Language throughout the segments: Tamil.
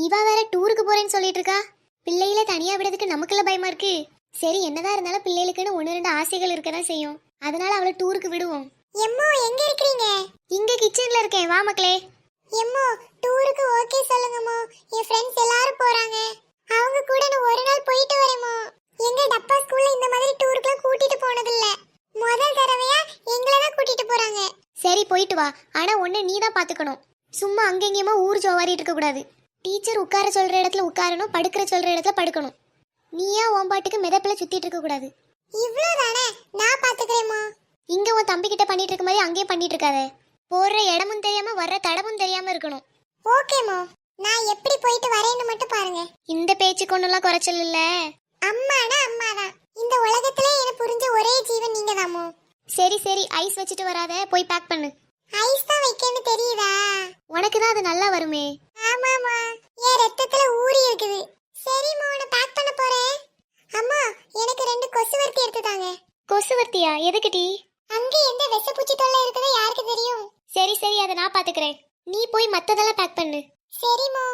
இவ வேற டூருக்கு போறேன்னு சொல்லிட்டு இருக்கா. பிள்ளைகளை தனியா விடுறதுக்கு நமக்குள்ள பயமா இருக்கு. சரி, என்னதான் இருந்தாலும் பிள்ளைகளுக்குன்னு 1-2 ஆசைகள் இருக்கதான் செய்யும். அதனால அவளை டூருக்கு விடுவோம். எம்மோ, எங்க இருக்கீங்க? இங்க கிச்சன்ல இருக்கேன், வா மக்களே. எம்மோ, டூருக்கு ஓகே சொல்லுங்கம்மா. என் ஃப்ரெண்ட்ஸ் எல்லாரும் போறாங்க. அவங்க கூட நான் ஒரு நாள் போயிட்டு வரேம்மா. எங்க டப்பா ஸ்கூல்ல இந்த மாதிரி டூருக்குலாம் கூட்டிட்டு போனது இல்ல. முதல் தடவையா எங்களை தான் கூட்டிட்டு போறாங்க. சரி, போயிட்டு வா. ஆனா ஒண்ணு நீ தான் பாத்துக்கணும். சும்மா அங்கெங்கேயுமா ஊர் ஜோவாரிட்டு இருக்க கூடாது. டீச்சர் உட்கார சொல்ற இடத்துல உட்காரணும், படுக்கிற சொல்ற இடத்துல படுக்கணும். நீயா ஓம்பாட்டுக்கு மிதப்பில சுத்திட்டு இருக்க கூடாது. இவ்வளவுதானே, நான் பாத்துக்கிறேம்மா. இங்க உன் தம்பி கிட்ட பண்ணிட்டு இருக்க மாதிரி அங்கேயே பண்ணிட்டு இருக்காத. போற இடமும் தெரியாம வர்ற தடமும் தெரியாம இருக்கணும். ஓகேம்மா, நான் எப்படி போயிட்டு வரேன்னு மட்டும் பாருங்க. இந்த பேச்சுக்கு ஒண்ணுலாம் குறைச்சல் இல்ல. அம்மானா அம்மாதான். இந்த உலகத்திலே எனக்கு புரிஞ்ச ஒரே ஜீவன் நீங்க தாமோ. சரி சரி, ஐஸ் வச்சுட்டு வராத, போய் பேக் பண்ணு. ஐஸ் தான் வைக்கன்னு தெரியுதா? உனக்கு தான் அது நல்லா வருமே. ஆமாமா, என் ரத்தத்துல ஊறி இருக்குது. சரிம்மா, நான் பேக் பண்ண போறேன். அம்மா, எனக்கு 2 கொசுவர்த்தி எடுத்து தாங்க. கொசுவர்த்தியா? எதுக்குடி? அங்க எந்த விஷப்பூச்சி தொல்லை இருக்குதோ யாருக்கு தெரியும்? சரி சரி, அதை நான் பாத்துக்கிறேன். நீ போய் மத்ததெல்லாம் பேக் பண்ணு. சரிம்மா.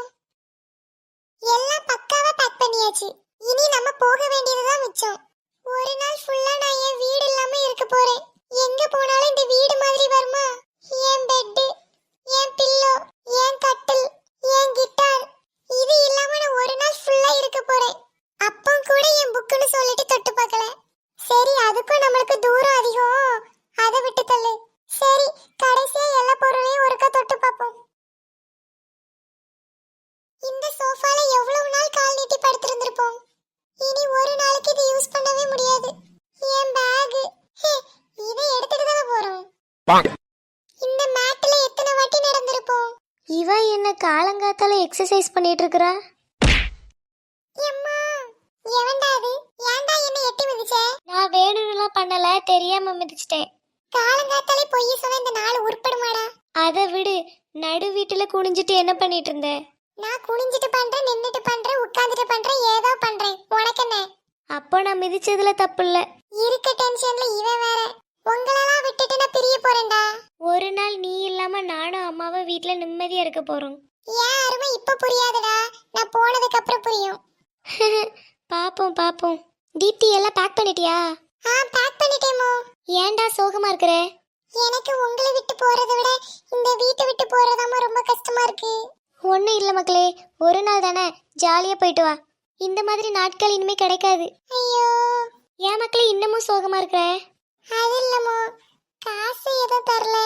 எல்லாம் பக்காவா பேக் பண்ணியாச்சு. இனி நம்ம போக வேண்டியதுதான் மிச்சம். ஒரு நாள் ஃபுல்லா நான் என் வீடு இல்லாம இருக்க போறேன். எங்க போனாலும் இந்த வீடு மாதிரி வருமா? என் பெட், என் பில்லோ, என் கட்டில், என் கிட்டார், இது இல்லாம நான் ஒரு நாள் ஃபுல்லா இருக்க போறேன். அப்போ கூட என் புக்குன்னு சொல்லிட்டு தொட்டு பார்க்கல. சரி, அதுக்கும் நம்மளுக்கு தூரம் அதிகம், அதை விட்டு தள்ளு. சரி, கடைசியா எல்லா பொருளையும் ஒருக்கா தொட்டு பார்ப்போம். இந்த சோஃபால எவ்வளவு நாள் கால் நீட்டி படுத்திருந்திருப்போம். இனி ஒரு நாளைக்கு இது யூஸ் பண்ணவே முடியாது. என் பேக், இதை எடுத்துட்டு தான போறோம். இந்த மேட்ல எத்தனை வாட்டி நடந்திருப்போம். இவ என்ன காலங்காத்தால எக்ஸசைஸ் பண்ணிட்டு இருக்கறா? அம்மா, எவன்டா அது? ஏன்டா என்ன எட்டி மிதிச்சே? நான் வேணும்னுலாம் பண்ணல, தெரியாம மிதிச்சிட்டேன். காலங்காத்தாலே பொய் சொன்ன இந்த நாள் உருப்படுமாடா? அத விடு, நடு வீட்டுல குனிஞ்சிட்டு என்ன பண்ணிட்டு இருந்த? நான் குனிஞ்சிட்டு பண்றேன், நின்னுட்டு பண்றேன், உட்கார்ந்துட்டு பண்றேன், ஏதோ பண்றேன். உனக்கு என்ன? அப்போ நான் மிதிச்சதுல தப்பு இல்ல. இருக்க டென்ஷன்ல இவன் வேற. உங்களெல்லாம் விட்டுட்டு நான் பிரிய போறேன்டா. ஒரு நாள் நீ இல்லாம நானும் அம்மாவும் வீட்ல நிம்மதியா இருக்க போறோம். ஏன் அருமை இப்ப புரியாதுடா, நான் போனதுக்கு அப்புறம் புரியும். பாப்போம் பாப்போம். தீப்தி, எல்லாம் பேக் பண்ணிட்டியா? பேக் பண்ணிட்டேமோ. ஏன்டா சோகமா இருக்கற? எனக்கு உங்களை விட்டு போறதை விட இந்த வீட்டை விட்டு போறதாமா ரொம்ப கஷ்டமா இருக்கு. ஒன்றும் இல்லை மக்களே, ஒரு நாள் தானே, ஜாலியா போயிட்டு வா. இந்த மாதிரி நாட்கள் இனிமே கிடைக்காது. ஐயோ, ஏன் மக்களே இன்னமும் சோகமா இருக்கிற? அது இல்லமோ, காசு ஏதோ தரல,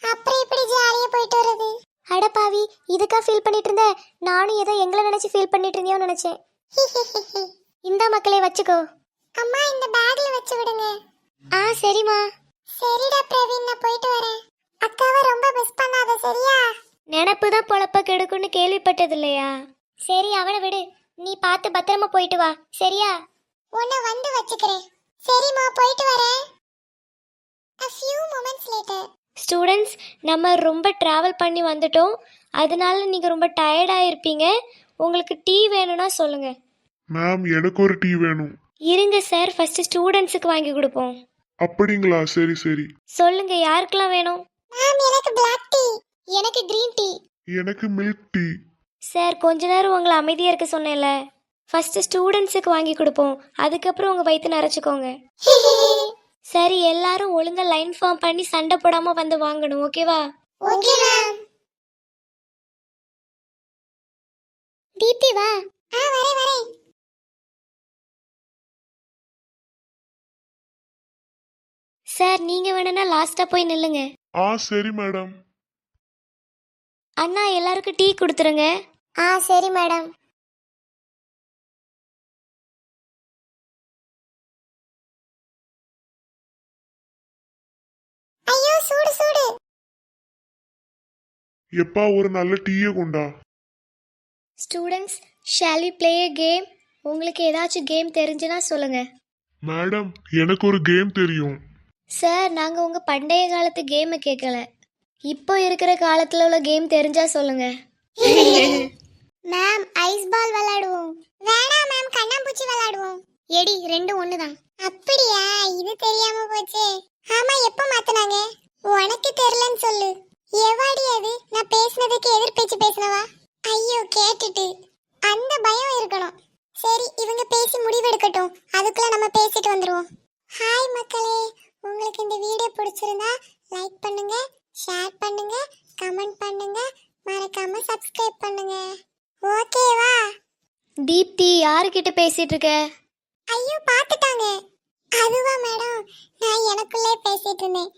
அப்புறம் இப்படி ஜாலியா போயிட்டு வருது. அடப்பாவி, இதுக்கா ஃபீல் பண்ணிட்டு இருந்த? நானும் ஏதோ எங்களை நினைச்சு ஃபீல் பண்ணிட்டு இருந்தியோன்னு நினைச்சேன். இந்த மக்களே வச்சுக்கோ. அம்மா, இந்த பேக்ல வச்சு விடுங்க. சரிம்மா. சரிடா பிரவீன், நான் போயிட்டு வரேன். அக்காவை ரொம்ப மிஸ் பண்ணாத, சரியா? நினப்பு தான் பொழப்ப கெடுக்குன்னு கேள்விப்பட்டது இல்லையா? சரி, அவனை விடு. நீ பார்த்து பத்திரமா போயிட்டு வா, சரியா? உன்னை வந்து வச்சுக்கிறேன். சரிம்மா, போயிட்டு வரேன். A few moments later. Students, நம்ம ரொம்ப டிராவல் பண்ணி வந்துட்டோம். அதனால நீங்க ரொம்ப டயர்டா இருப்பீங்க. உங்களுக்கு டீ வேணும்னா சொல்லுங்க. மேம், எனக்கு ஒரு டீ வேணும். இருங்க சார், ஃபர்ஸ்ட் ஸ்டூடெண்ட்ஸ்க்கு வாங்கி கொடுப்போம். அப்படிங்களா? சரி சரி. சொல்லுங்க, யாருக்கெல்லாம் வேணும்? மேம், எனக்கு பிளாக் டீ. எனக்கு கிரீன் டீ. எனக்கு மில்க் டீ. சார், கொஞ்ச நேரம் உங்களை அமைதியா இருக்க சொன்னேன்ல. ஃபர்ஸ்ட் ஸ்டூடெண்ட்ஸுக்கு வாங்கி கொடுப்போம், அதுக்கப்புறம் உங்க வயிற்று நிறைச்சிக்கோங்க. சரி, எல்லாரும் ஒழுங்கா லைன் ஃபார்ம் பண்ணி சண்டை போடாம வந்து வாங்கணும், ஓகேவா? Okay ma'am. தீப்தி வா. வரேன். சார், நீங்க வேணும்னா லாஸ்டா போய் நில்லுங்க. சரி மேடம். அண்ணா, எல்லாருக்கும் டீ கொடுத்துருங்க. சரி மேடம். ஐயோ, சூடு சூடு. எப்பா, ஒரு நல்ல டீயை கொண்டா. Students, shall we play a game? உங்களுக்கு ஏதாச்சும் கேம் தெரிஞ்சுனா சொல்லுங்க. மேடம், எனக்கு ஒரு கேம் தெரியும். சார், நாங்க உங்க பண்டைய காலத்து கேமை கேட்கல, இப்போ இருக்கிற காலத்துல உள்ள கேம் தெரிஞ்சா சொல்லுங்க. மேம், ஐஸ் பால் விளையாடுவோம். வேணாம் மேம், கண்ணாம்பூச்சி விளையாடுவோம். எடி, ரெண்டும் ஒண்ணுதான். அப்படியா? இது தெரியாம போச்சே. ஆமா, எப்ப மாத்துனாங்க? உனக்கு தெரியலன்னு சொல்லு. எவாடி அது? நான் பேசுனதுக்கு எதிர் பேச்சு பேசுனவா? ஐயோ, ஐயோ கேட்டுட்டு அந்த பயம் இருக்கணும். சரி இவங்க பேசி முடிவெடுக்கட்டும், அதுக்குள்ள நம்ம பேசிட்டு வந்துருவோம். ஹாய் மக்களே, உங்களுக்கு இந்த வீடியோ பிடிச்சிருந்தா லைக் பண்ணுங்க, ஷேர் பண்ணுங்க, கமெண்ட் பண்ணுங்க, மறக்காம சப்ஸ்கிரைப் பண்ணுங்க. ஓகேவா? தீப்தி யாருக்கிட்ட பேசிட்டு இருக்க? ஐயோ பாத்துட்டாங்க. அதுவா மேடம், நான் எனக்குள்ளே பேசிட்டு இருந்தேன்.